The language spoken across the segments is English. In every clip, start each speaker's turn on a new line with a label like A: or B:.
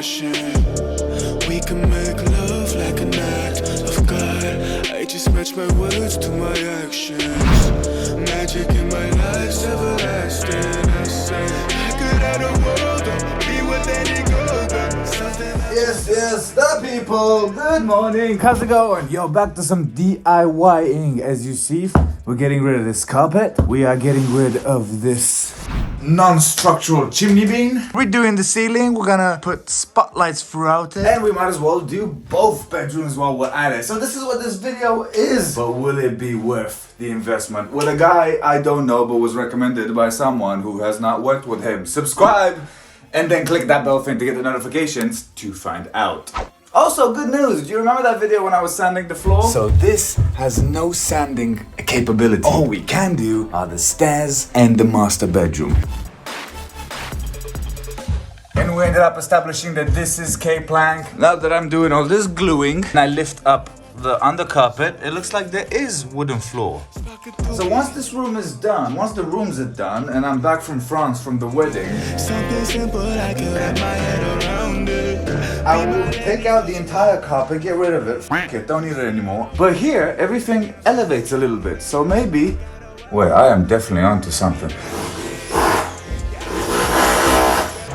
A: passion. We can make love like an act of God. I just match my words to my actions. Magic in my life's everlasting. I say I could have the world, be with any girl.
B: Yes, the people. Good morning. How's it going? Yo, back to some DIYing. As you see, we're getting rid of this carpet. We are getting rid of this non-structural chimney beam. Redoing the ceiling. We're gonna put spotlights throughout it. And we might as well do both bedrooms while we're at it. So this is what this video is. But will it be worth the investment? With a guy I don't know but was recommended by someone who has not worked with him. Subscribe and then click that bell thing to get the notifications to find out. Also, good news. Do you remember that video when I was sanding the floor? So this has no sanding capability. All we can do are the stairs and the master bedroom. And we ended up establishing that this is K-plank. Now that I'm doing all this gluing, and I lift up the undercarpet, it looks like there is wooden floor. So once this room is done, once the rooms are done, and I'm back from France from the wedding, something simple I can wrap my head around it. I will take out the entire carpet, get rid of it, f it, don't need it anymore. But here, everything elevates a little bit, so maybe... Wait, I am definitely onto something.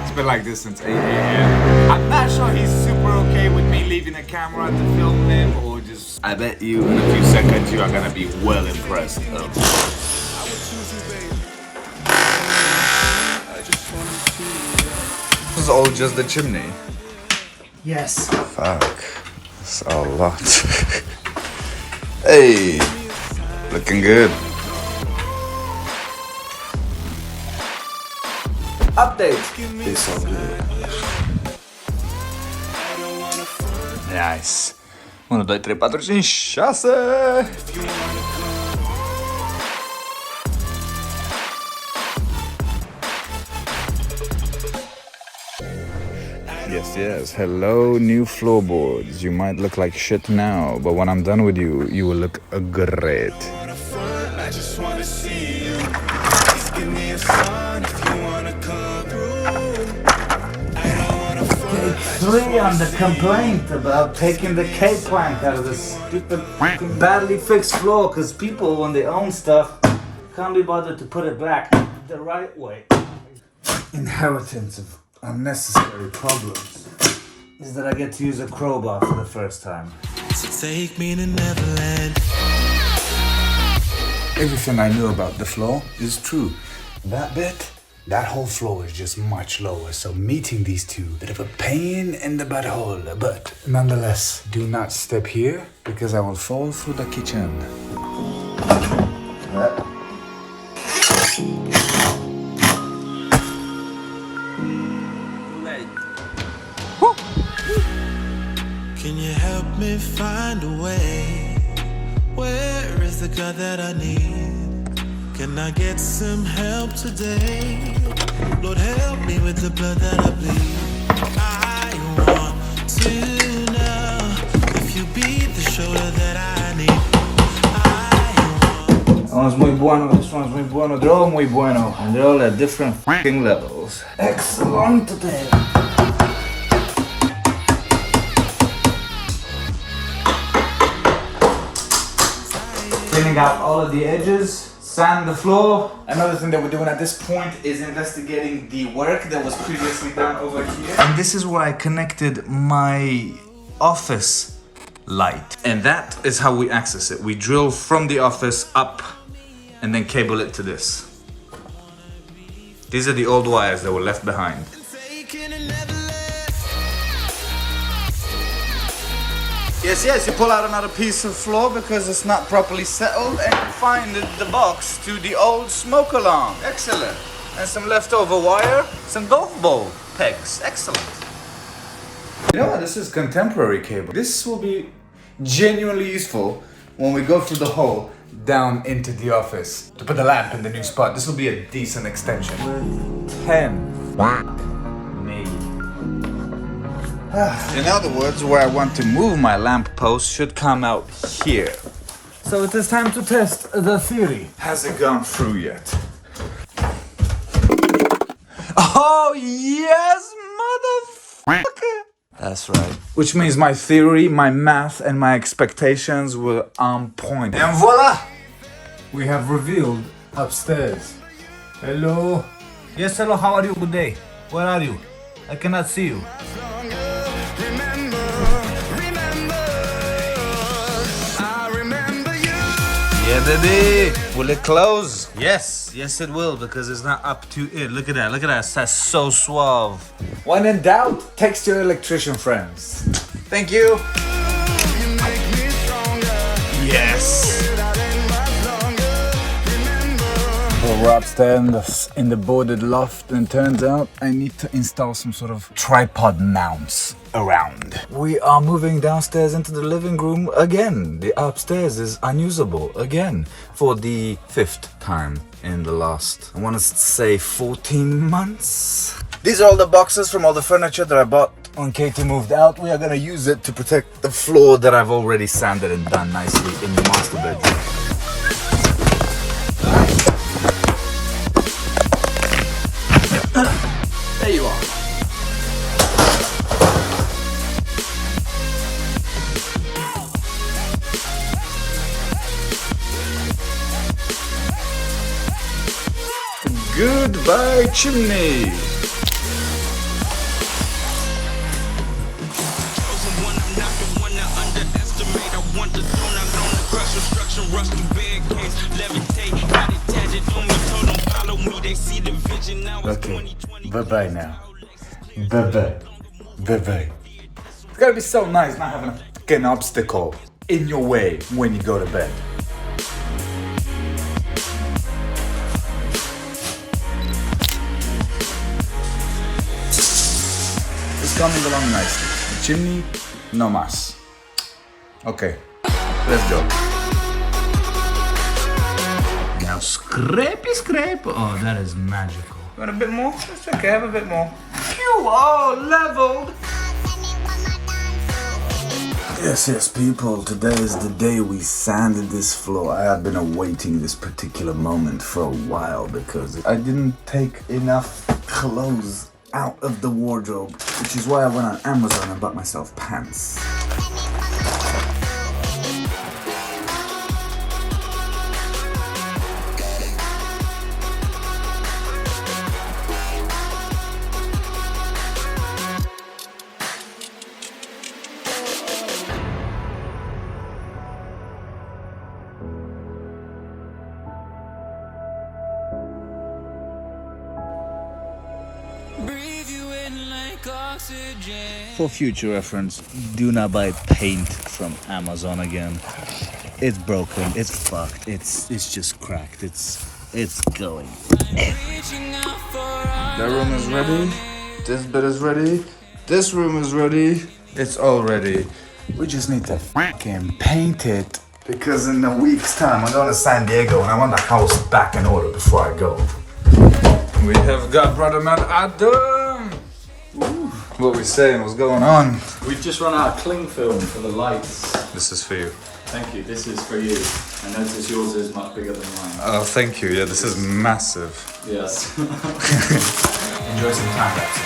B: It's been like this since 8 a.m. I'm not sure he's super okay with me leaving the camera to film him, or just... I bet you in a few seconds you are gonna be well impressed. This is all just the chimney.
C: Yes.
B: Fuck. That's a lot. Hey! Looking good. Update! It's all good. Nice. 1, 2, 3, 4, 5, 6. Yes. Hello, new floorboards. You might look like shit now, but when I'm done with you, you will look great.
A: I just wanna see you. Please give me a sign if you wanna come through. I don't wanna
B: Take 3 on the complaint about taking the K-plank out of this stupid fucking badly fixed floor, because people, when they own stuff, can't be bothered to put it back the right way. Inheritance of unnecessary problems is that I get to use a crowbar for the first time.
A: So take me to Neverland.
B: Everything I knew about the floor is true. That whole floor is just much lower, so meeting these two, bit of a pain in the butthole, but nonetheless, do not step here, because I will fall through the kitchen.
A: Can you help me find a way? Where is the God that I need? Can I get some help today? Lord, help me with the blood that I bleed. I want to know if you be the shoulder that I need.
B: That one's muy bueno, this one's muy bueno, they're all muy bueno, and they're all at different f***ing levels. Excellent today. Cleaning out all of the edges, sand the floor. Another thing that we're doing at this point is investigating the work that was previously done over here. And this is where I connected my office light. And that is how we access it. We drill from the office up and then cable it to this. These are the old wires that were left behind. Yes, you pull out another piece of floor because it's not properly settled, and you find the box to the old smoke alarm. Excellent. And some leftover wire, some golf ball pegs. Excellent. You know what? This is contemporary cable. This will be genuinely useful when we go through the hole down into the office to put the lamp in the new spot. This will be a decent extension. 10. Maybe. In other words, where I want to move my lamp post should come out here. So it is time to test the theory. Has it gone through yet? Oh yes, motherfucker!
A: That's right.
B: Which means my theory, my math, and my expectations were on point. And voila! We have revealed upstairs. Hello? Yes, hello, how are you? Good day. Where are you? I cannot see you. Yeah, baby. Will it close? Yes, yes it will, because it's not up to it. Look at that, that's so suave. When in doubt, text your electrician friends. Thank you. Yes. Well, we're upstairs in the boarded loft, and turns out I need to install some sort of tripod mounts around. We are moving downstairs into the living room again. The upstairs is unusable again for the 5th time in the last, I want to say 14 months. These are all the boxes from all the furniture that I bought when Katie moved out. We are gonna use it to protect the floor that I've already sanded and done nicely in the master bedroom. There you are. Goodbye, chimney. Okay, bye-bye now. Bye-bye. Bye-bye. It's gotta be so nice not having a fucking obstacle in your way when you go to bed. It's coming along nicely. The chimney, no mas. Okay, let's go. Now scrape. Oh, that is magical. Want a bit more? It's okay, have a bit more. Phew, oh, leveled. Yes, people, today is the day we sanded this floor. I have been awaiting this particular moment for a while because I didn't take enough clothes out of the wardrobe, which is why I went on Amazon and bought myself pants. For future reference, do not buy paint from Amazon again. It's broken, it's fucked, it's just cracked, it's going everywhere. The room is ready, this bed is ready, this room is ready, it's all ready. We just need to fucking paint it, because in a week's time I'm going to San Diego and I want the house back in order before I go. We have got Brother Man Adam. Ooh. What we saying? What's going on?
D: We've just run out of cling film for the lights.
B: This is for you.
D: Thank you. This is for you. I notice yours is much bigger than mine.
B: Oh, thank you. Yeah, this is massive.
D: Yes.
B: Enjoy some time lapse.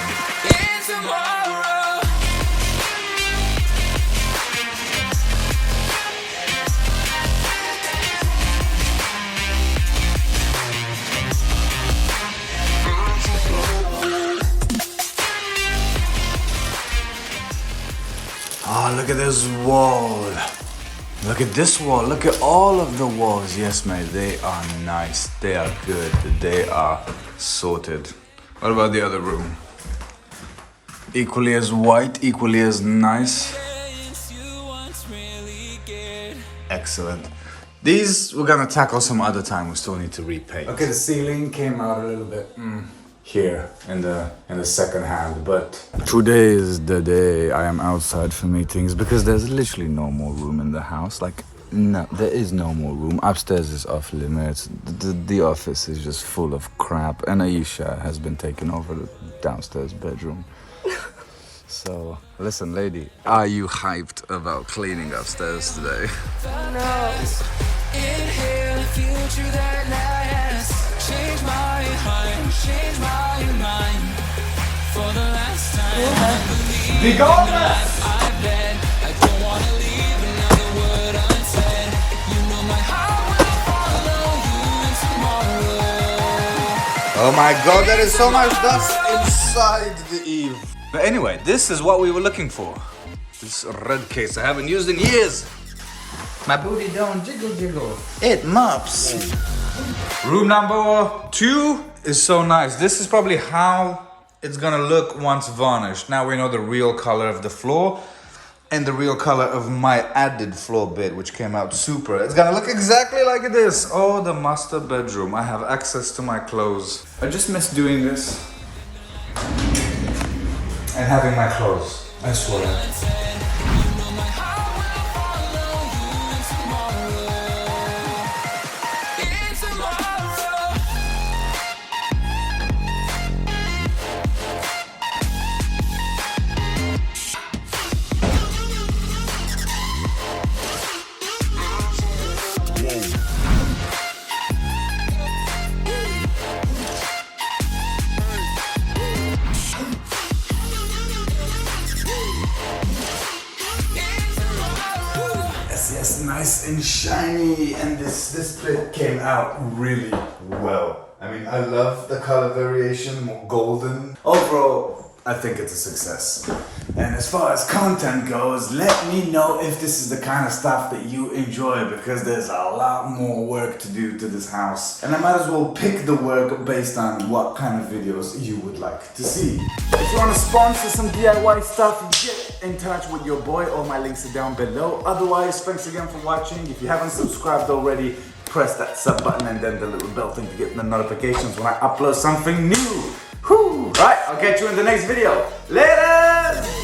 B: Oh, look at this wall. Look at this wall. Look at all of the walls. Yes, mate, they are nice. They are good. They are sorted. What about the other room? Equally as white, equally as nice. Excellent. These we're gonna tackle some other time. We still need to repaint. Okay, the ceiling came out a little bit here in the second hand, but today is the day I am outside for meetings because there's literally no more room in the house. Like, no, there is no more room. Upstairs is off limits. The office is just full of crap, and Aisha has been taking over the downstairs bedroom. So, listen, lady, are you hyped about cleaning upstairs today?
E: No. Inhale the future that lasts. Change my heart, change my mind. For the last time, I believe.
B: Regardless!
E: I bet I don't wanna leave another word unsaid. You know my heart will follow you in tomorrow.
B: Oh my god, there is so much dust inside the Eve. But anyway, this is what we were looking for. This red case I haven't used in years. My booty don't jiggle jiggle. It mops. Room number 2 is so nice. This is probably how it's gonna look once varnished. Now we know the real color of the floor and the real color of my added floor bit, which came out super. It's gonna look exactly like it is. Oh, the master bedroom. I have access to my clothes. I just miss doing this and having my clothes. I swear. Yes, nice and shiny, and this plate came out really well. I mean, I love the color variation, more golden. Overall, I think it's a success. And as far as content goes, let me know if this is the kind of stuff that you enjoy, because there's a lot more work to do to this house. And I might as well pick the work based on what kind of videos you would like to see. If you want to sponsor some DIY stuff, get in touch with your boy. All my links are down below. Otherwise, thanks again for watching. If you haven't subscribed already, press that sub button and then the little bell thing to get the notifications when I upload something new. Whew. Right, I'll catch you in the next video. Later!